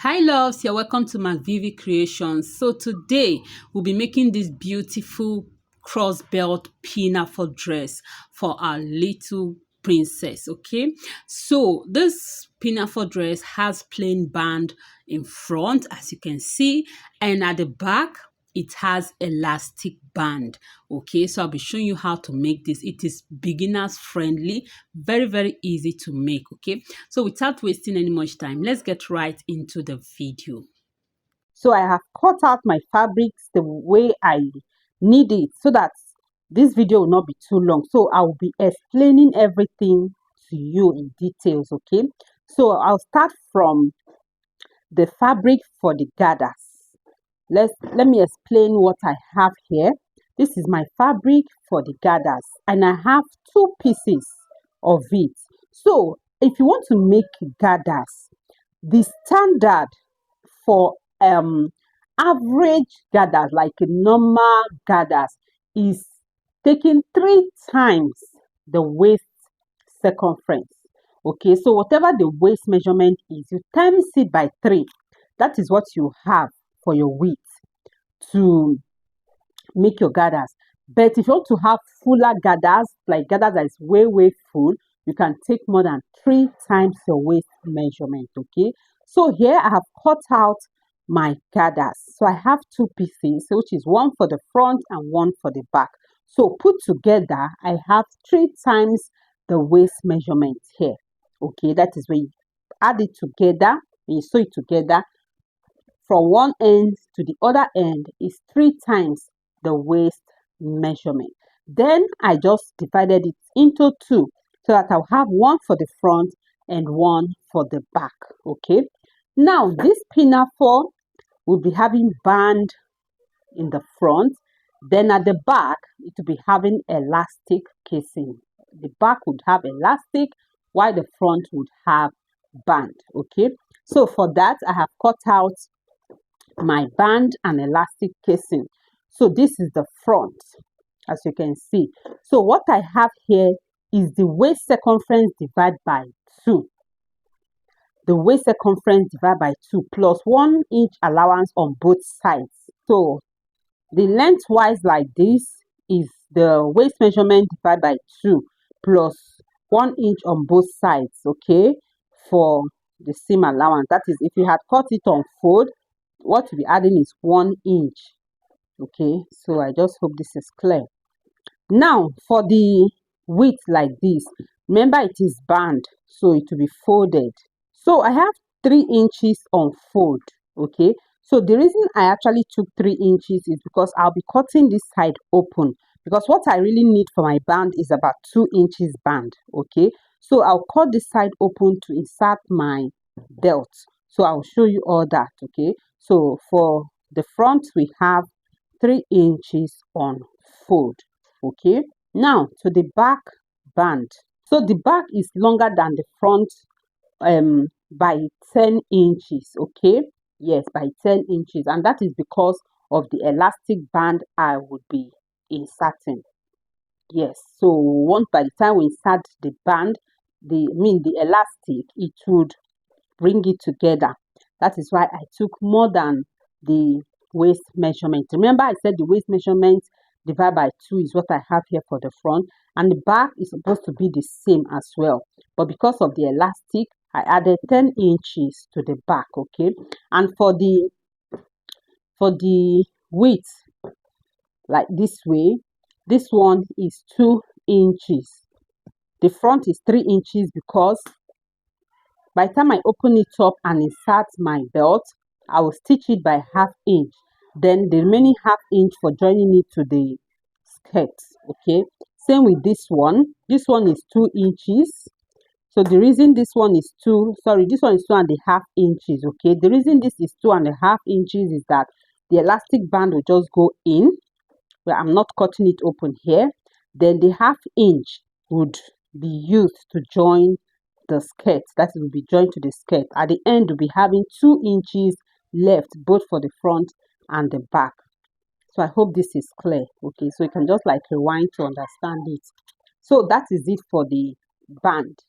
Hi loves, you're welcome to my Vivi Creations. So today we'll be making this beautiful cross belt pinafore dress for our little princess. Okay, so this pinafore dress has plain band in front, as you can see, and at the back it has elastic band. Okay, so I'll be showing you how to make this. It is beginners friendly, very easy to make. Okay, so without wasting any much time, let's get right into the video. So I have cut out my fabrics the way I need it so that this video will not be too long. So I will be explaining everything to you in details, okay? So I'll start from the fabric for the gathers. Let me explain what I have here. This is my fabric for the gathers and I have two pieces of it. So if you want to make gathers, the standard for average gathers, like a normal gathers, is taking 3 times the waist circumference. Okay, so whatever the waist measurement is, you times it by 3. That is what you have for your width to make your gathers. But if you want to have fuller gathers, like gathers that is way full, you can take more than 3 times your waist measurement. Okay, so here I have cut out my gathers. So I have two pieces, which is one for the front and one for the back. So put together, I have 3 times the waist measurement here. Okay, that is when you add it together, when you sew it together, from one end to the other end is 3 times the waist measurement. Then I just divided it into 2 so that I'll have one for the front and one for the back. Okay, now this pinafore will be having band in the front, then at the back it will be having elastic casing. The back would have elastic while the front would have band. Okay, so for that I have cut out my band and elastic casing. So this is the front, as you can see. So what I have here is the waist circumference divided by 2. The waist circumference divided by 2 plus 1 inch allowance on both sides. So the lengthwise like this is the waist measurement divided by 2 plus 1 inch on both sides. Okay, for the seam allowance. That is, if you had cut it on fold, what we'll be adding is 1 inch. Okay, so I just hope this is clear. Now for the width like this, remember it is band, so it will be folded. So I have 3 inches on fold. Okay, so the reason I actually took 3 inches is because I'll be cutting this side open, because what I really need for my band is about 2 inches band. Okay, so I'll cut this side open to insert my belt. So I'll show you all that. Okay, so for the front we have 3 inches on fold. Okay, now to the back band. So the back is longer than the front by 10 inches. Okay, yes, by 10 inches, and that is because of the elastic band I would be inserting. Yes, so once by the time we insert the band, the elastic, it would bring it together. That is why I took more than the waist measurement. Remember I said the waist measurement divided by 2 is what I have here for the front, and the back is supposed to be the same as well, but because of the elastic I added 10 inches to the back. Okay, and for the width, like this way, this one is 2 inches. The front is 3 inches because by the time I open it up and insert my belt, I will stitch it by ½ inch. Then the remaining ½ inch for joining it to the skirt. Okay, same with this one. This one is 2 inches. So the reason this one is this one is 2½ inches. Okay, the reason this is 2½ inches is that the elastic band will just go in, where I'm not cutting it open here. Then the ½ inch would be used to join the skirt. That will be joined to the skirt. At the end, we'll be having 2 inches left, both for the front and the back. So I hope this is clear. Okay, so you can just like rewind to understand it. So that is it for the band.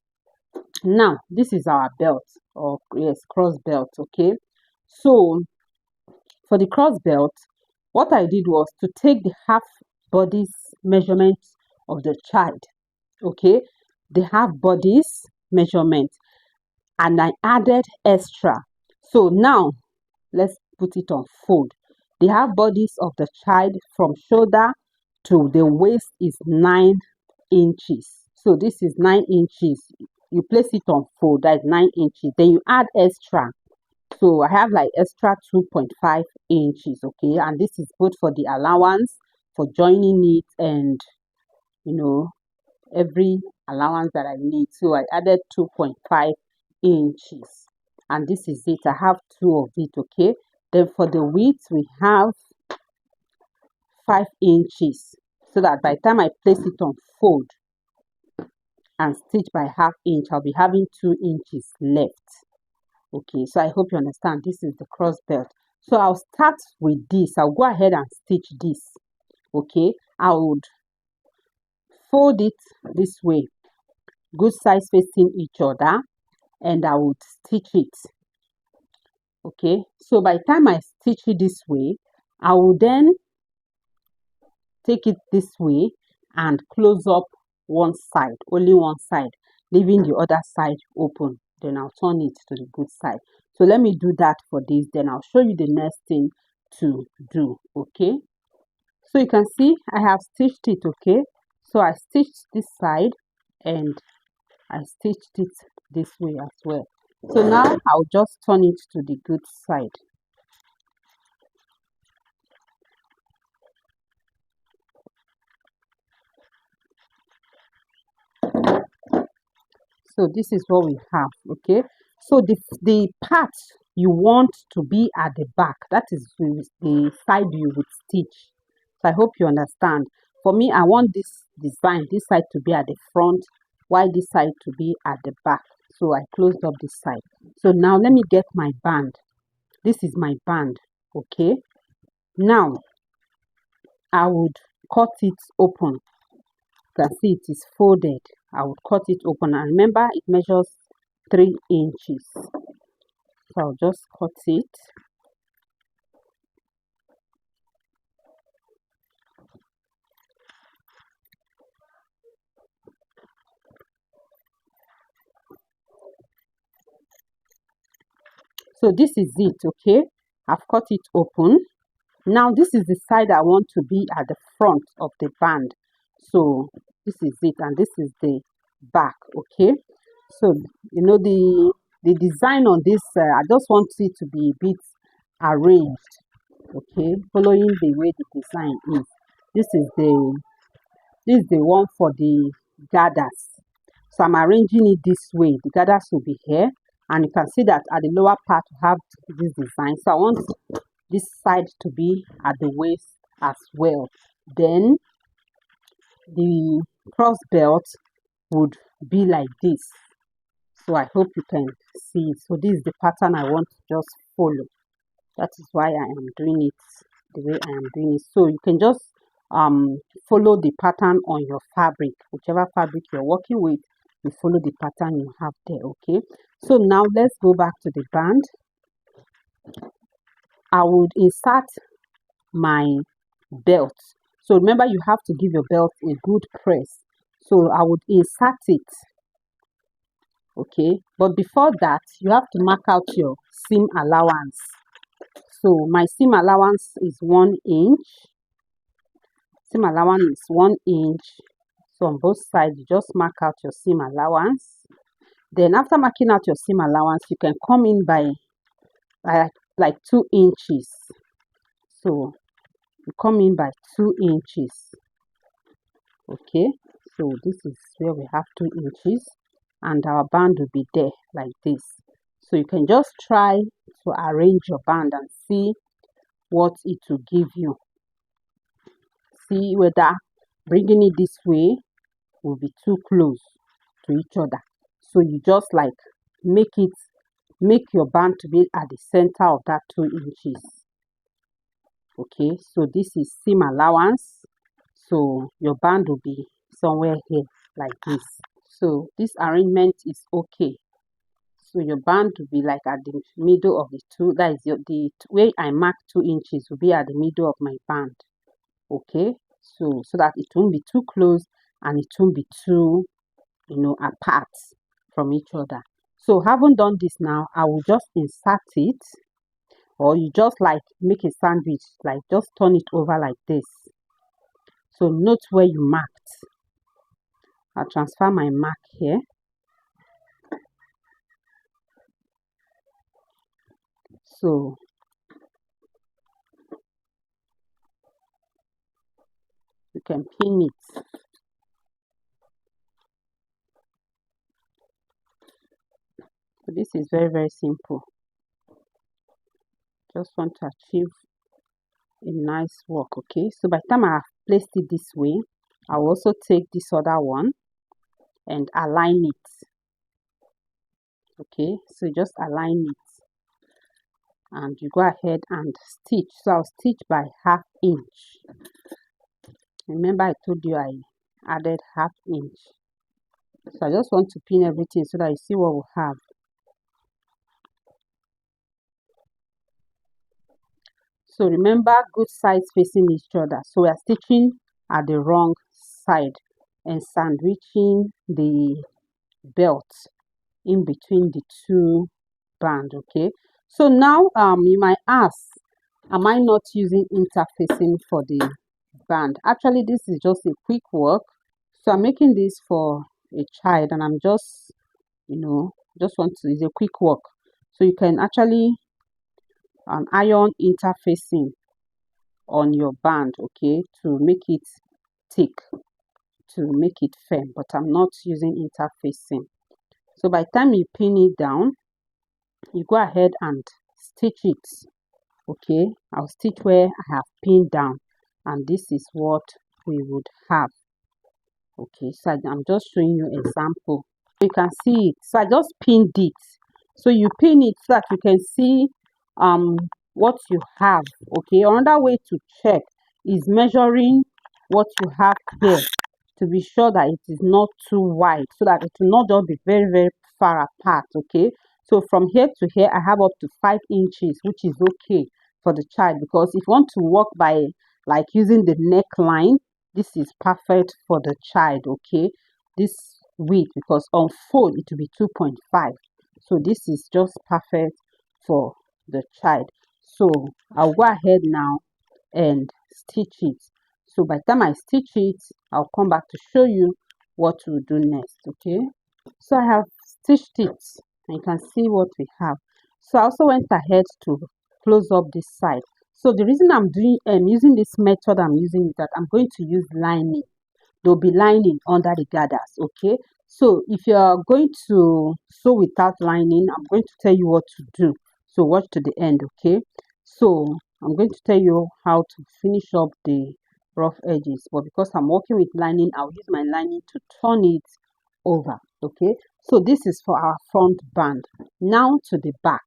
Now this is our belt, or yes, cross belt. Okay, So for the cross belt, what I did was to take the half bodies measurement of the child, okay, the half bodies measurement, and I added extra. So now let's put it on fold. The half bodies of the child from shoulder to the waist is 9 inches. So this is 9 inches. You place it on fold, that's 9 inches. Then you add extra. So I have like extra 2.5 inches, okay? And this is good for the allowance for joining it and, you know, every allowance that I need. So I added 2.5 inches. And this is it. I have two of it, okay? Then for the width, we have 5 inches. So that by the time I place it on fold and stitch by half inch, I'll be having 2 inches left. Okay, so I hope you understand. This is the cross belt. So I'll start with this. I'll go ahead and stitch this. Okay, I would fold it this way, good sides facing each other, and I would stitch it. Okay, so by the time I stitch it this way, I will then take it this way and close up one side, only one side, leaving the other side open. Then I'll turn it to the good side. So let me do that for this, then I'll show you the next thing to do. Okay, so you can see I have stitched it. Okay, so I stitched this side and I stitched it this way as well. So now I'll just turn it to the good side. So this is what we have. Okay, so the part you want to be at the back, that is the side you would stitch. So I hope you understand. For me, I want this design, this side to be at the front, while this side to be at the back. So I closed up this side. So now let me get my band. This is my band. Okay, now I would cut it open. You can see it is folded. I would cut it open, and remember it measures 3 inches. So I'll just cut it. So this is it. Okay, I've cut it open. Now this is the side I want to be at the front of the band. So this is it, and this is the back. Okay, so you know the design on this, I just want it to be a bit arranged. Okay, following the way the design is. This is the one for the gathers. So I'm arranging it this way. The gathers will be here, and you can see that at the lower part we have this design. So I want this side to be at the waist as well. Then the cross belt would be like this. So I hope you can see it. So this is the pattern I want to just follow. That is why I am doing it the way I am doing it. So you can just follow the pattern on your fabric, whichever fabric you're working with, you follow the pattern you have there. Okay, so now let's go back to the band. I would insert my belt. So remember, you have to give your belt a good press. So I would insert it. Okay, but before that you have to mark out your seam allowance. So my seam allowance is 1 inch. Seam allowance is 1 inch. So on both sides, you just mark out your seam allowance. Then after marking out your seam allowance, you can come in by like 2 inches. So you come in by 2 inches. Okay, so this is where we have 2 inches, and our band will be there like this. So you can just try to arrange your band and see what it will give you. See whether bringing it this way will be too close to each other. So you just like make your band to be at the center of that 2 inches. Okay, so this is seam allowance. So your band will be somewhere here like this. So this arrangement is okay. So your band will be like at the middle of the two. That is the way I mark 2 inches will be at the middle of my band. Okay, so that it won't be too close and it won't be too, apart from each other. So having done this now, I will just insert it, or you just like make a sandwich, like just turn it over like this. So note where you marked. I'll transfer my mark here. So you can pin it. So this is very, very simple. Just want to achieve a nice work. Okay, so by the time I have placed it this way, I'll also take this other one and align it. Okay, so just align it and you go ahead and stitch. So I'll stitch by 1/2 inch. Remember I told you I added 1/2 inch. So I just want to pin everything so that you see what we have. So remember, good sides facing each other. So we are stitching at the wrong side and sandwiching the belt in between the two band. Okay, so now you might ask, am I not using interfacing for the band? Actually, this is just a quick work. So I'm making this for a child and I'm just just want to, it's a quick work. So you can actually iron interfacing on your band, okay, to make it thick, to make it firm, but I'm not using interfacing. So by the time you pin it down, you go ahead and stitch it. Okay, I'll stitch where I have pinned down, and this is what we would have. Okay, so I'm just showing you example. You can see it. So I just pinned it. So you pin it so that you can see what you have. Okay, another way to check is measuring what you have here to be sure that it is not too wide, so that it will not just be very, very far apart. Okay, so from here to here I have up to 5 inches, which is okay for the child, because if you want to work by like using the neckline, this is perfect for the child. Okay, this width, because on fold it will be 2.5, so this is just perfect for the child. So I'll go ahead now and stitch it. So by the time I stitch it, I'll come back to show you what we'll do next. Okay, so I have stitched it and you can see what we have. So I also went ahead to close up this side. So the reason I'm using this method, I'm using is that I'm going to use lining. There'll be lining under the gathers. Okay, so if you are going to sew without lining, I'm going to tell you what to do. So watch to the end. Okay, so I'm going to tell you how to finish up the rough edges, but because I'm working with lining, I'll use my lining to turn it over. Okay, so this is for our front band. Now to the back.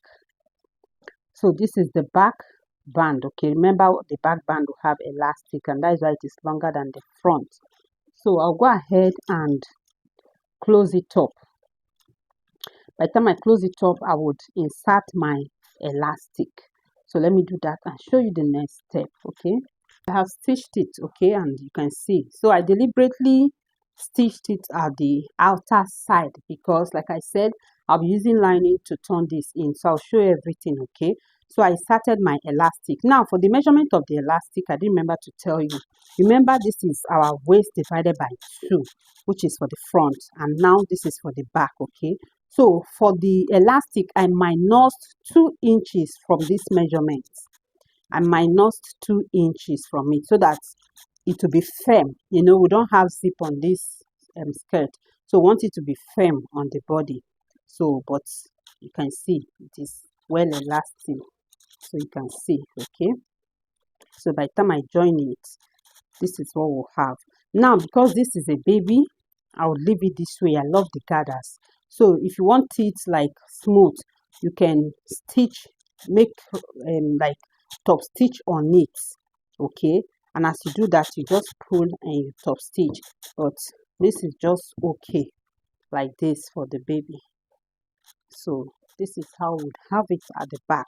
So this is the back band. Okay, remember the back band will have elastic, and that is why it is longer than the front. So I'll go ahead and close it up. By the time I close it up, I would insert my elastic. So let me do that and show you the next step. Okay, I have stitched it. Okay, and you can see, so I deliberately stitched it at the outer side because, like I said, I'll be using lining to turn this in. So I'll show you everything. Okay, so I inserted my elastic. Now for the measurement of the elastic, I didn't remember to tell you. Remember, this is our waist divided by 2, which is for the front, and now this is for the back. Okay, so for the elastic, I minused 2 inches from this measurement. I minused 2 inches from it so that it will be firm. We don't have zip on this skirt, so we want it to be firm on the body. So, but you can see it is well elastic, so you can see. Okay, so by the time I join it, this is what we'll have. Now, because this is a baby, I would leave it this way. I love the gathers. So if you want it like smooth, you can stitch, make like top stitch on it. Okay, and as you do that, you just pull and you top stitch. But this is just okay like this for the baby. So this is how we would have it at the back.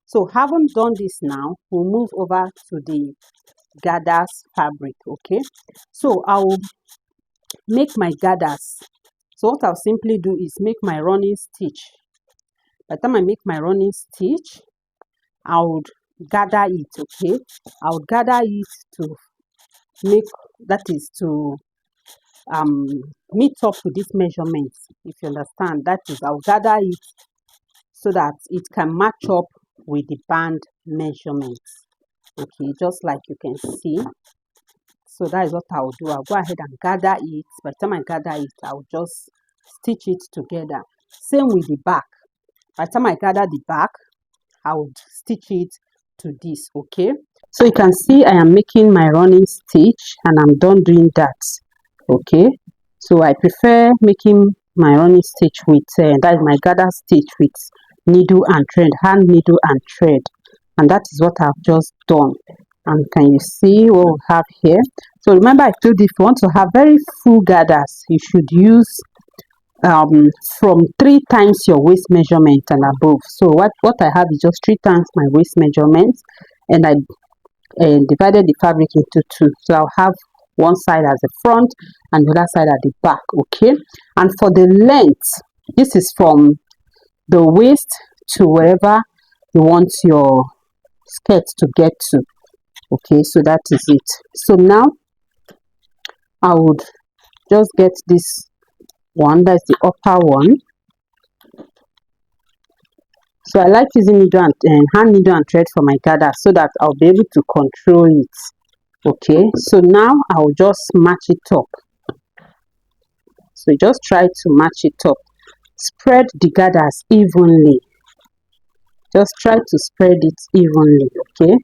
So having done this now, we'll move over to the gathers fabric. Okay, so I'll make my gathers. So what I'll simply do is make my running stitch. By the time I make my running stitch, I would gather it. Okay, I would gather it to make, that is to um meet up with this measurement, if you understand. That is, I'll gather it so that it can match up with the band measurements. Okay, just like you can see. So that is what I'll do. I'll go ahead and gather it. By the time I gather it, I'll just stitch it together. Same with the back. By the time I gather the back, I would stitch it to this. Okay, so you can see I am making my running stitch and I'm done doing that. Okay, so I prefer making my running stitch with that is my gather stitch with needle and thread, hand needle and thread, and that is what I've just done. And can you see what we have here? So remember, I told you, if you want to have very full gathers, you should use from 3 times your waist measurement and above. So what I have is just 3 times my waist measurement, and I divided the fabric into 2. So I'll have one side as the front and the other side at the back. Okay, and for the length, this is from the waist to wherever you want your skirt to get to. Okay, so that is it. So now I would just get this one, that's the upper one. So I like using needle and hand needle and thread for my gather so that I'll be able to control it. Okay, so now I'll just match it up. So just try to match it up. Spread the gathers evenly. Just try to spread it evenly. Okay,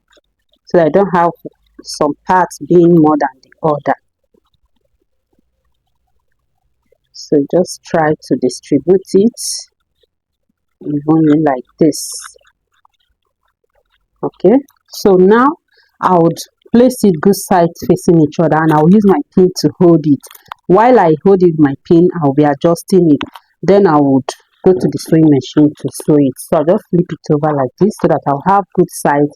so I don't have some parts being more than the other. So just try to distribute it evenly like this. Okay, so now I would place it good sides facing each other, and I'll use my pin to hold it. While I hold it with my pin, I'll be adjusting it. Then I would go to the sewing machine to sew it. So I'll just flip it over like this so that I'll have good sides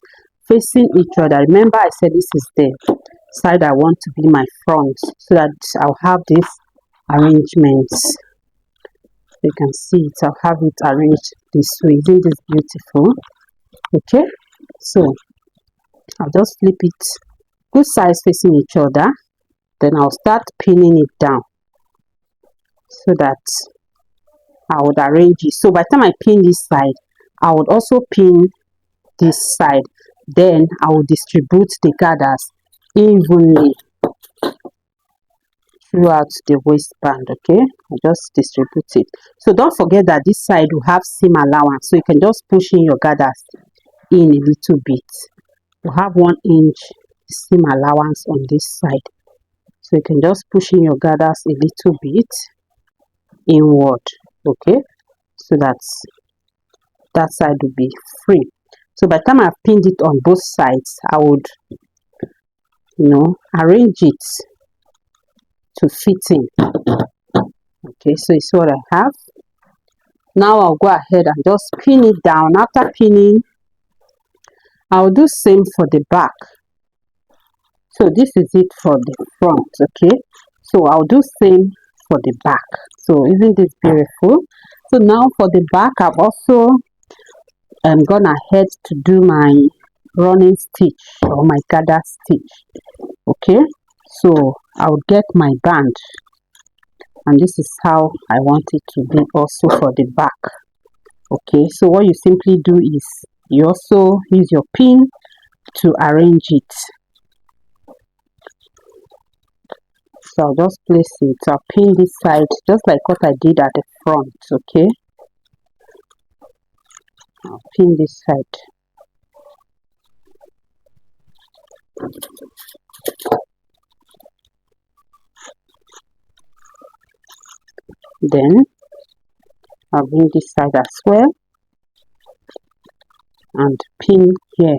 facing each other. Remember, I said this is the side I want to be my front, so that I'll have this arrangements. You can see it, I'll have it arranged this way. Isn't this beautiful? Okay, so I'll just flip it good sides facing each other, then I'll start pinning it down so that I would arrange it. So by the time I pin this side, I would also pin this side. Then I will distribute the gathers evenly throughout the waistband. Okay, I just distribute it. So don't forget that this side will have seam allowance, so you can just push in your gathers in a little bit. You have 1 inch seam allowance on this side, so you can just push in your gathers a little bit inward. Okay, so that side will be free. So by the time I've pinned it on both sides, I would arrange it to fit in. Okay, so it's what I have. Now I'll go ahead and just pin it down. After pinning, I'll do same for the back. So this is it for the front. Okay, so I'll do same for the back. So isn't this beautiful? So now for the back, I've also gone ahead to do my running stitch or my gather stitch. Okay, so I'll get my band, and this is how I want it to be also for the back. Okay, so what you simply do is you also use your pin to arrange it. So I'll just place it. I'll pin this side just like what I did at the front. Okay, I'll pin this side. Then I'll bring this side as well and pin here.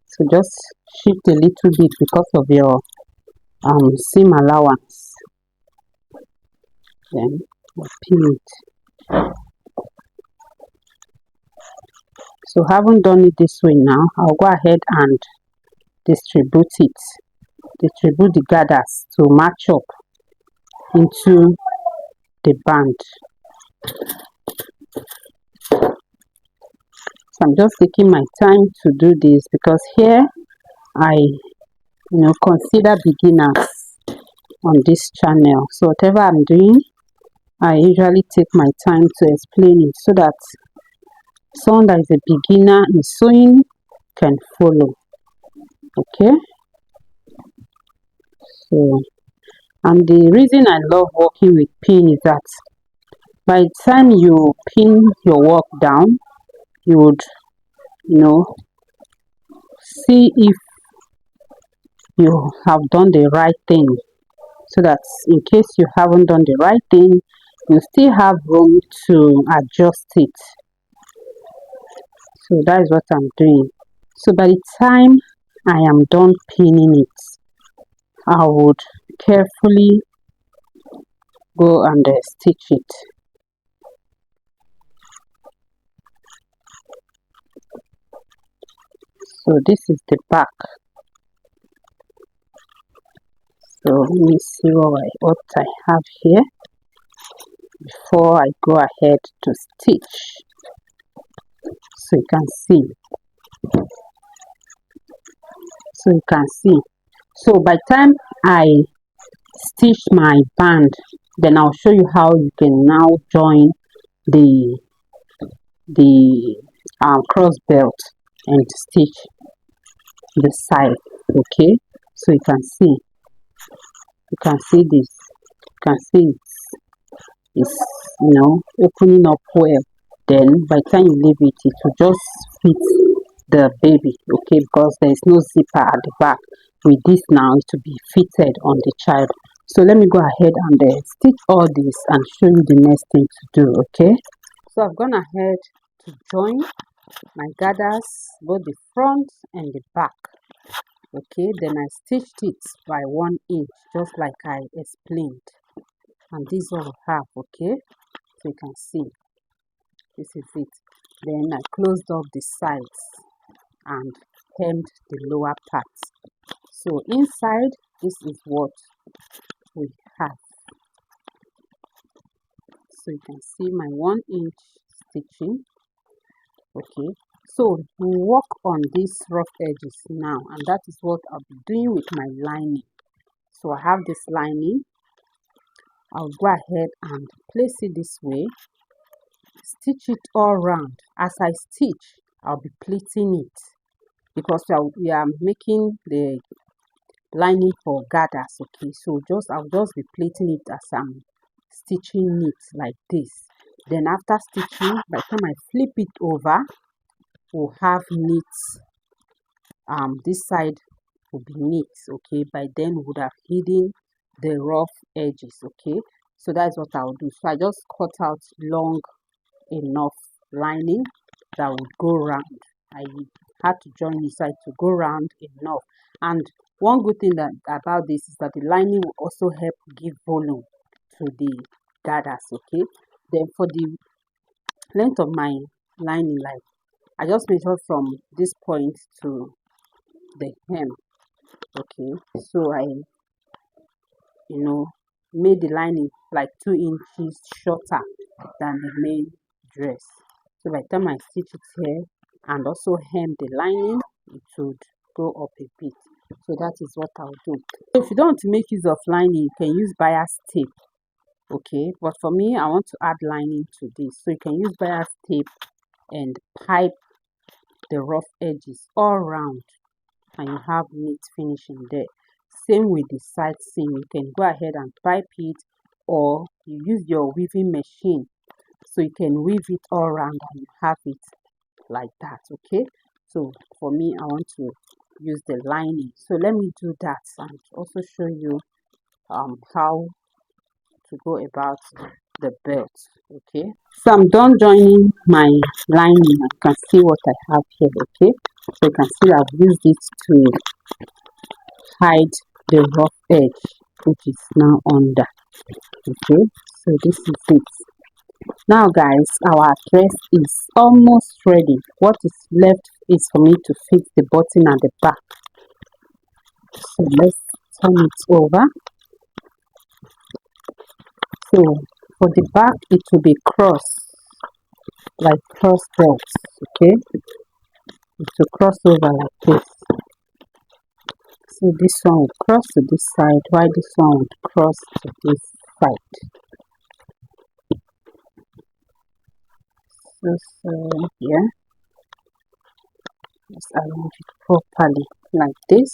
So just shift a little bit because of your seam allowance. Then pin it. So having done it this way now, I'll go ahead and distribute it. Distribute the gathers to match up into the band. So I'm just taking my time to do this because here I consider beginners on this channel. So whatever I'm doing, I usually take my time to explain it so that someone that is a beginner in sewing can follow. Okay, so and the reason I love working with pin is that by the time you pin your work down, you would see if you have done the right thing, so that in case you haven't done the right thing, you still have room to adjust it. So that is what I'm doing. So by the time I am done pinning it, I would carefully go and stitch it. So this is the back. So let me see what I have here before I go ahead to stitch. So you can see. So by the time I stitch my band, then I'll show you how you can now join the cross belt and stitch the side. Okay, so you can see this. You can see it's opening up well. Then by the time you leave it, it will just fit the baby. Okay, because there is no zipper at the back. With this now, it will be fitted on the child. So let me go ahead and stitch all this and show you the next thing to do. Okay, so I've gone ahead to join my gathers, both the front and the back. Okay, then I stitched it by 1 inch, just like I explained, and this is what I have. Okay, so you can see this is it. Then I closed up the sides and hemmed the lower part. So inside, this is what we have. So you can see my 1 inch stitching. Okay, so we work on these rough edges now, and that is what I'll be doing with my lining. So I have this lining. I'll go ahead and place it this way, stitch it all round. As I stitch, I'll be pleating it because we are making the lining for gathers. Okay, so I'll just be pleating it as I'm stitching it like this. Then after stitching, by the time I flip it over, we'll have neat. This side will be neat. Okay, by then we would have hidden the rough edges. Okay, so that's what I'll do. So I just cut out long enough lining that would go round. I had to join this side to go round enough. And one good thing about this is that the lining will also help give volume to the gathers. Okay, then for the length of my lining, like I just measure from this point to the hem. Okay, so I made the lining like 2 inches shorter than the main dress. So by the time I stitch it here and also hem the lining, it would go up a bit. So that is what I'll do. So if you don't want to make use of lining, you can use bias tape. Okay, but for me, I want to add lining to this. So you can use bias tape and pipe the rough edges all around, and you have neat finishing there. Same with the side seam, you can go ahead and pipe it, or you use your weaving machine, so you can weave it all around and you have it like that. Okay, so for me, I want to use the lining. So let me do that and also show you how to go about the belt. Okay, so I'm done joining my lining. You can see what I have here. Okay, so you can see I've used it to hide the rough edge which is now under. Okay, So this is it. Now guys, our dress is almost ready. What is left is for me to fix the button at the back. So let's turn it over. So for the back it will be cross, like cross belts. Okay, it will cross over like this. So this one will cross to this side, while this one would cross to this side. So here, let's arrange it properly like this,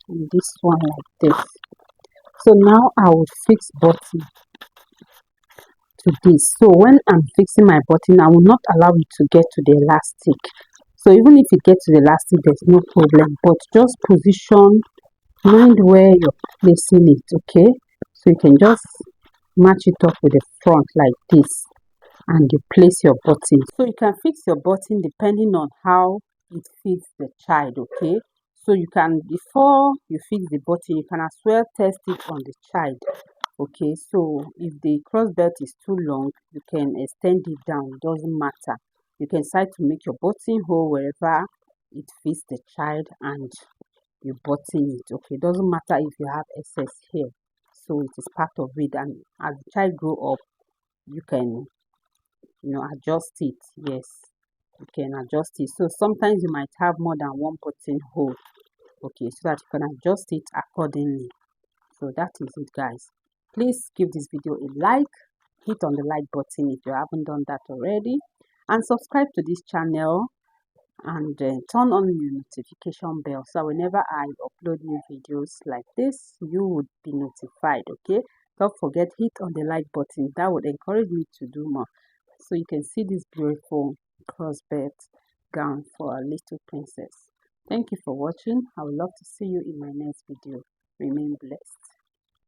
and this one like this. So now I will fix button to this. So when I'm fixing my button, I will not allow it to get to the elastic. So even if it gets to the elastic, there's no problem. But just position, mind where you're placing it, okay? So you can just match it up with the front like this, and you place your button. So you can fix your button depending on how it fits the child, okay? So you can, before you fix the button, you can as well test it on the child. Okay, so if the cross belt is too long, you can extend it down, it doesn't matter. You can decide to make your button hole wherever it fits the child, and you button it. Okay, it doesn't matter if you have excess here, so it is part of it, and as the child grow up, you can, adjust it. Yes, you can adjust it. So sometimes you might have more than one button hole, okay, so that you can adjust it accordingly. So that is it, guys. Please give this video a like, hit on the like button if you haven't done that already, and subscribe to this channel, and turn on your notification bell, so whenever I upload new videos like this, you would be notified. Okay, don't forget, hit on the like button. That would encourage me to do more. So you can see this beautiful crossbelt gown for our little princess. Thank you for watching. I would love to see you in my next video. Remain blessed.